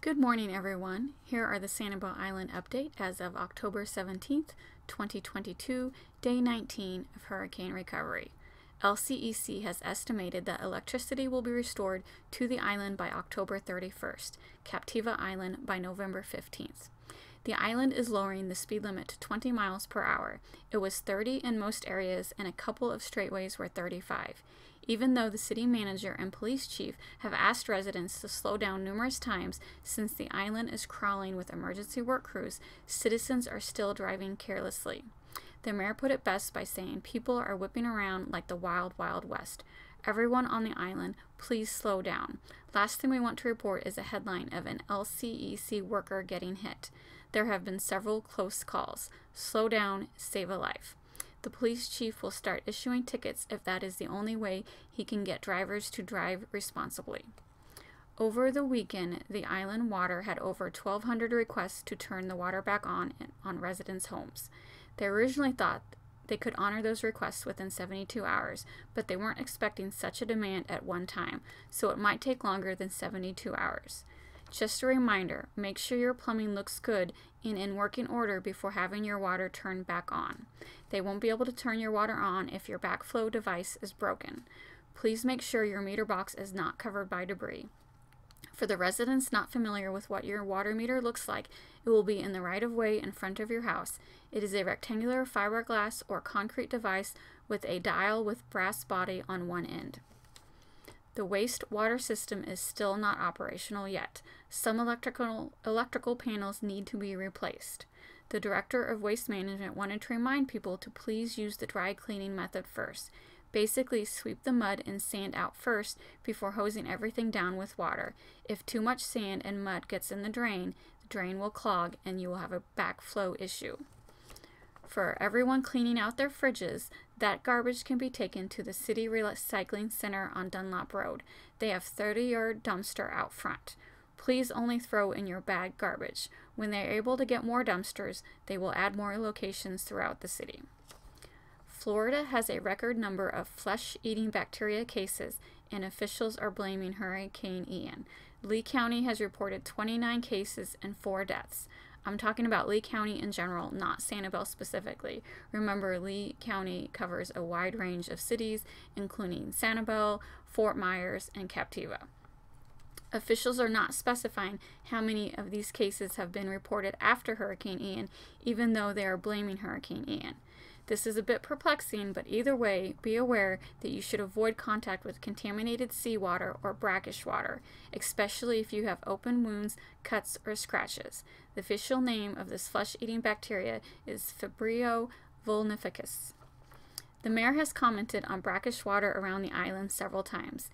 Good morning, everyone. Here are the Sanibel Island update as of October 17th, 2022, day 19 of hurricane recovery. LCEC has estimated that electricity will be restored to the island by October 31st, Captiva Island by November 15th. The island is lowering the speed limit to 20 miles per hour. It was 30 in most areas and a couple of straightways were 35. Even though the city manager and police chief have asked residents to slow down numerous times since the island is crawling with emergency work crews, citizens are still driving carelessly. The mayor put it best by saying people are whipping around like the wild, wild west. Everyone on the island, please slow down. Last thing we want to report is a headline of an LCEC worker getting hit. There have been several close calls. Slow down, save a life. The police chief will start issuing tickets if that is the only way he can get drivers to drive responsibly. Over the weekend, the island water had over 1,200 requests to turn the water back on residents' homes. They originally thought they could honor those requests within 72 hours, but they weren't expecting such a demand at one time, so it might take longer than 72 hours. Just a reminder, make sure your plumbing looks good and in working order before having your water turned back on. They won't be able to turn your water on if your backflow device is broken. Please make sure your meter box is not covered by debris. For the residents not familiar with what your water meter looks like, it will be in the right-of-way in front of your house. It is a rectangular fiberglass or concrete device with a dial with brass body on one end. The wastewater system is still not operational yet. Some electrical panels need to be replaced. The director of waste management wanted to remind people to please use the dry cleaning method first. Basically, sweep the mud and sand out first before hosing everything down with water. If too much sand and mud gets in the drain will clog and you will have a backflow issue. For everyone cleaning out their fridges, that garbage can be taken to the City Recycling Center on Dunlop Road. They have a 30-yard dumpster out front. Please only throw in your bag garbage. When they are able to get more dumpsters, they will add more locations throughout the city. Florida has a record number of flesh-eating bacteria cases, and officials are blaming Hurricane Ian. Lee County has reported 29 cases and 4 deaths. I'm talking about Lee County in general, not Sanibel specifically. Remember, Lee County covers a wide range of cities, including Sanibel, Fort Myers, and Captiva. Officials are not specifying how many of these cases have been reported after Hurricane Ian, even though they are blaming Hurricane Ian. This is a bit perplexing, but either way, be aware that you should avoid contact with contaminated seawater or brackish water, especially if you have open wounds, cuts, or scratches. The official name of this flesh-eating bacteria is Vibrio vulnificus. The mayor has commented on brackish water around the island several times.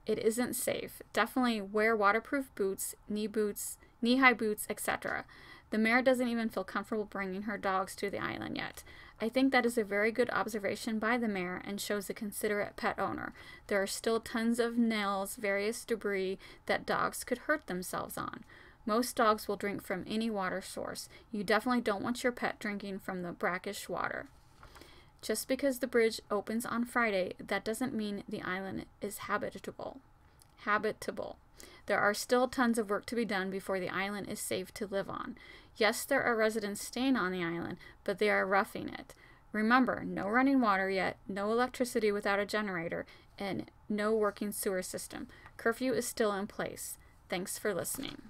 It isn't safe. Definitely wear waterproof boots, knee-high boots, etc. The mayor doesn't even feel comfortable bringing her dogs to the island yet. I think that is a very good observation by the mayor and shows a considerate pet owner. There are still tons of nails, various debris that dogs could hurt themselves on. Most dogs will drink from any water source. You definitely don't want your pet drinking from the brackish water. Just because the bridge opens on Friday, that doesn't mean the island is habitable. There are still tons of work to be done before the island is safe to live on. Yes, there are residents staying on the island, but they are roughing it. Remember, no running water yet, no electricity without a generator, and no working sewer system. Curfew is still in place. Thanks for listening.